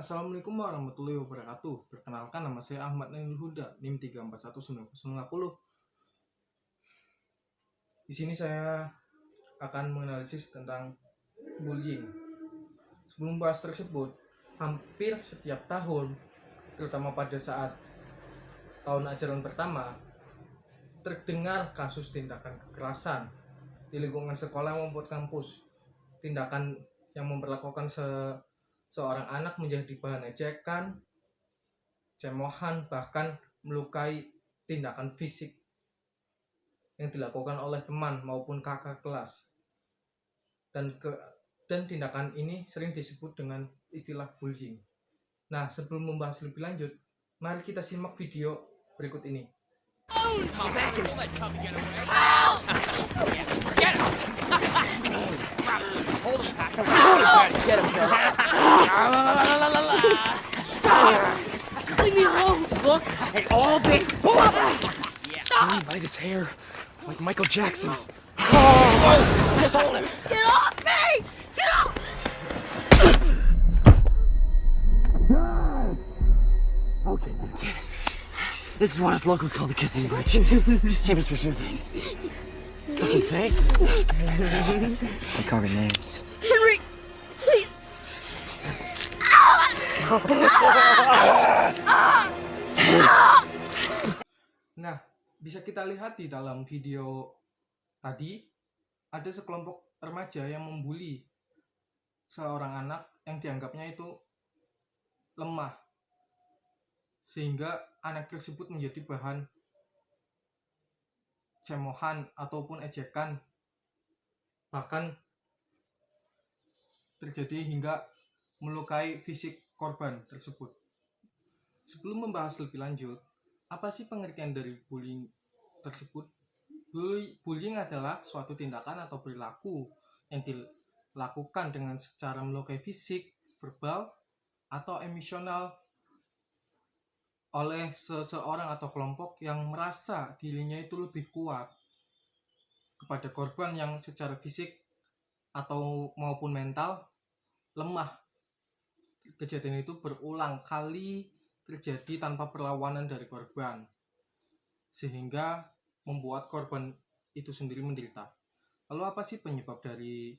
Assalamualaikum warahmatullahi wabarakatuh. Perkenalkan, nama saya Ahmad Nailul Huda, NIM 3419090. Di sini saya akan menganalisis tentang bullying. Sebelum bahas tersebut, hampir setiap tahun, terutama pada saat tahun ajaran pertama, terdengar kasus tindakan kekerasan di lingkungan sekolah maupun kampus. Tindakan yang memperlakukan seorang anak menjadi bahan ejekan, cemohan, bahkan melukai, tindakan fisik yang dilakukan oleh teman maupun kakak kelas. Dan tindakan ini sering disebut dengan istilah bullying. Nah, sebelum membahas lebih lanjut, mari kita simak video berikut ini. Leave me alone! Look at all this! Stop! He bite his hair like Michael Jackson. Just hold him! Get off me! Get off! Okay, kid. This is what us locals call the kissing bridge. Famous for Susan. Sucking face. And carving names. Henry, please. Nah, bisa kita lihat di dalam video tadi, ada sekelompok remaja yang membuli seorang anak yang dianggapnya itu lemah, sehingga anak tersebut menjadi bahan cemohan ataupun ejekan, bahkan terjadi hingga melukai fisik korban tersebut. Sebelum membahas lebih lanjut, apa sih pengertian dari bullying tersebut? Bullying adalah suatu tindakan atau perilaku yang dilakukan dengan secara melukai fisik, verbal, atau emosional oleh seseorang atau kelompok yang merasa dirinya itu lebih kuat kepada korban yang secara fisik atau maupun mental lemah. Kejadian itu berulang kali terjadi tanpa perlawanan dari korban, sehingga membuat korban itu sendiri menderita. Lalu apa sih penyebab dari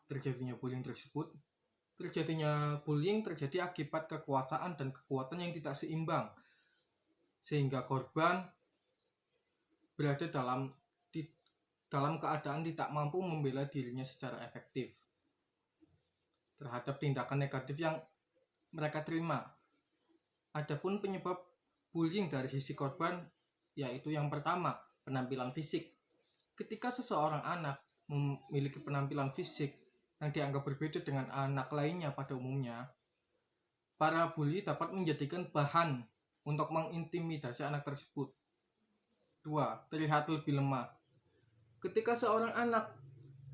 terjadinya bullying tersebut? Terjadinya bullying terjadi akibat kekuasaan dan kekuatan yang tidak seimbang, sehingga korban berada dalam keadaan tidak mampu membela dirinya secara efektif terhadap tindakan negatif yang mereka terima. Adapun penyebab bullying dari sisi korban, yaitu yang pertama, penampilan fisik. Ketika seseorang anak memiliki penampilan fisik yang dianggap berbeda dengan anak lainnya pada umumnya, para bully dapat menjadikan bahan untuk mengintimidasi anak tersebut. 2. Terlihat lebih lemah. Ketika seorang anak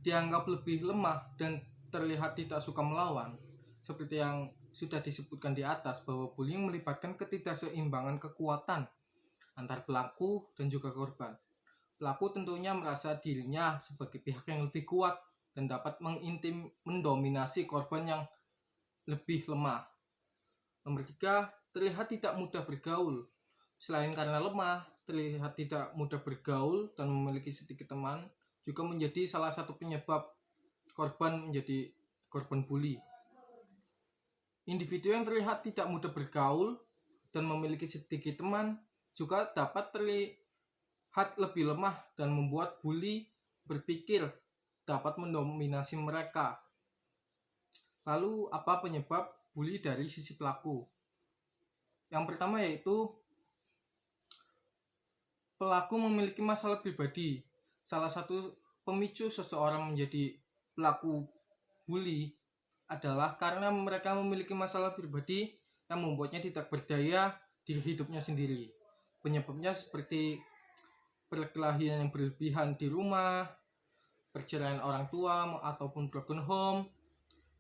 dianggap lebih lemah dan terlihat tidak suka melawan, seperti yang sudah disebutkan di atas, bahwa bullying melibatkan ketidakseimbangan kekuatan antar pelaku dan juga korban. Pelaku tentunya merasa dirinya sebagai pihak yang lebih kuat dan dapat mendominasi korban yang lebih lemah. Nomor 3, terlihat tidak mudah bergaul. Selain karena lemah, terlihat tidak mudah bergaul dan memiliki sedikit teman juga menjadi salah satu penyebab korban menjadi korban bully. Individu yang terlihat tidak mudah bergaul dan memiliki sedikit teman juga dapat terlihat lebih lemah dan membuat bully berpikir dapat mendominasi mereka. Lalu apa penyebab bully dari sisi pelaku? Yang pertama yaitu pelaku memiliki masalah pribadi. Salah satu pemicu seseorang menjadi pelaku bully adalah karena mereka memiliki masalah pribadi yang membuatnya tidak berdaya di hidupnya sendiri. Penyebabnya seperti perkelahian yang berlebihan di rumah, perceraian orang tua ataupun broken home,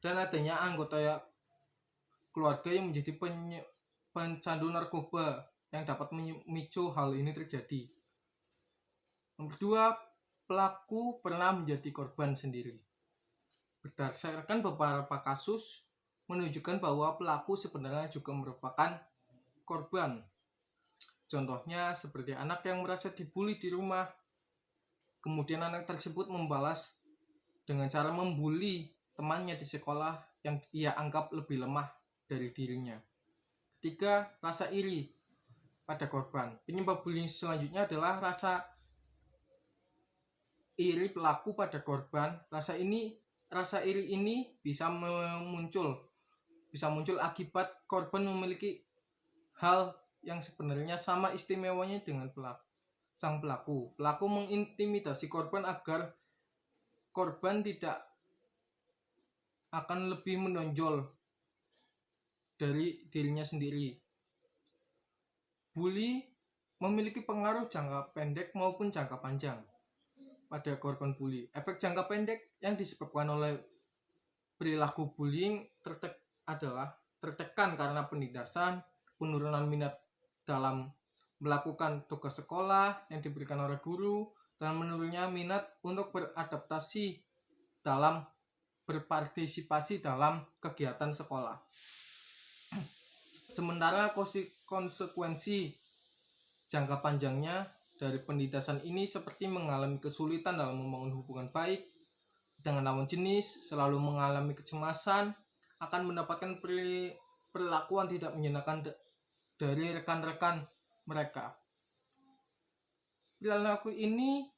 dan adanya anggota keluarga yang menjadi pencandu narkoba yang dapat memicu hal ini terjadi. Nomor 2, pelaku pernah menjadi korban sendiri. Berdasarkan beberapa kasus, menunjukkan bahwa pelaku sebenarnya juga merupakan korban. Contohnya seperti anak yang merasa dibully di rumah, kemudian anak tersebut membalas dengan cara membuli temannya di sekolah yang ia anggap lebih lemah dari dirinya. Ketiga, rasa iri pada korban. Penyebab bullying selanjutnya adalah rasa iri pelaku pada korban. Rasa iri ini bisa muncul akibat korban memiliki hal yang sebenarnya sama istimewanya dengan sang pelaku. Pelaku mengintimidasi korban agar korban tidak akan lebih menonjol dari dirinya sendiri. Bully memiliki pengaruh jangka pendek maupun jangka panjang pada korban bully. Efek jangka pendek yang disebabkan oleh perilaku bullying adalah tertekan karena penindasan, penurunan minat dalam melakukan tugas sekolah yang diberikan oleh guru, dan menurunnya minat untuk beradaptasi dalam berpartisipasi dalam kegiatan sekolah. Sementara konsekuensi jangka panjangnya dari penindasan ini seperti mengalami kesulitan dalam membangun hubungan baik dengan lawan jenis, selalu mengalami kecemasan, akan mendapatkan perlakuan tidak menyenangkan dari rekan-rekan mereka. Perilaku ini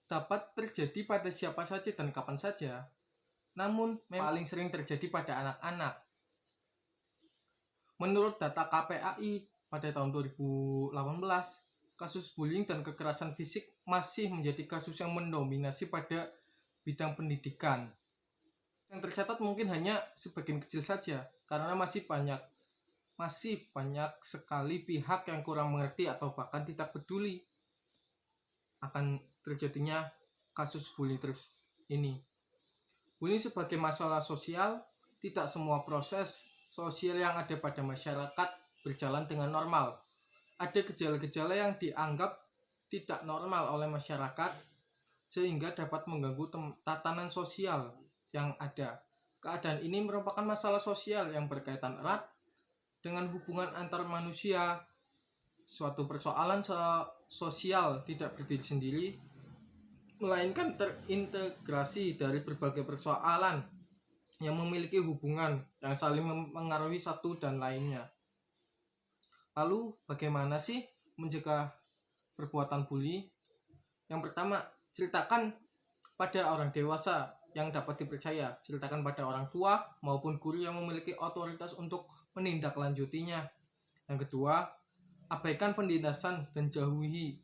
dapat terjadi pada siapa saja dan kapan saja, namun paling sering terjadi pada anak-anak. Menurut data KPAI pada tahun 2018, kasus bullying dan kekerasan fisik masih menjadi kasus yang mendominasi pada bidang pendidikan. Yang tercatat mungkin hanya sebagian kecil saja, karena masih banyak sekali pihak yang kurang mengerti atau bahkan tidak peduli akan terjadinya kasus bullying terus ini. Bullying sebagai masalah sosial, tidak semua proses sosial yang ada pada masyarakat berjalan dengan normal. Ada gejala-gejala yang dianggap tidak normal oleh masyarakat sehingga dapat mengganggu tatanan sosial yang ada. Keadaan ini merupakan masalah sosial yang berkaitan erat dengan hubungan antar manusia. Suatu persoalan sosial tidak berdiri sendiri, melainkan terintegrasi dari berbagai persoalan yang memiliki hubungan yang saling mengaruhi satu dan lainnya. Lalu bagaimana sih mencegah perbuatan bully? Yang pertama, ceritakan pada orang dewasa yang dapat dipercaya. Ceritakan pada orang tua maupun guru yang memiliki otoritas untuk menindaklanjutinya. Yang kedua, abaikan penindasan dan jauhi.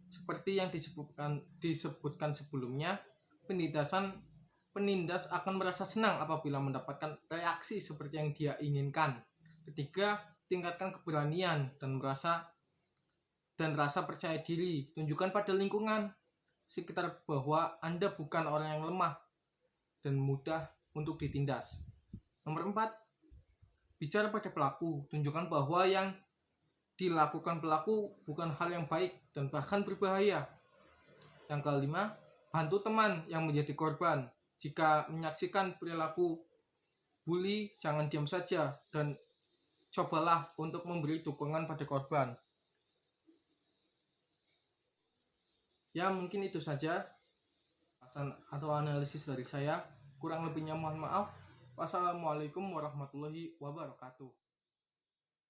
Seperti yang disebutkan sebelumnya, penindas akan merasa senang apabila mendapatkan reaksi seperti yang dia inginkan. Ketiga, tingkatkan keberanian dan rasa percaya diri. Tunjukkan pada lingkungan sekitar bahwa Anda bukan orang yang lemah dan mudah untuk ditindas. Nomor 4, bicara pada pelaku. Tunjukkan bahwa yang dilakukan pelaku bukan hal yang baik dan bahkan berbahaya. Yang kelima, bantu teman yang menjadi korban. Jika menyaksikan perilaku bully, jangan diam saja dan cobalah untuk memberi dukungan pada korban. Ya, mungkin itu saja atau analisis dari saya. Kurang lebihnya mohon maaf. Wassalamualaikum warahmatullahi wabarakatuh.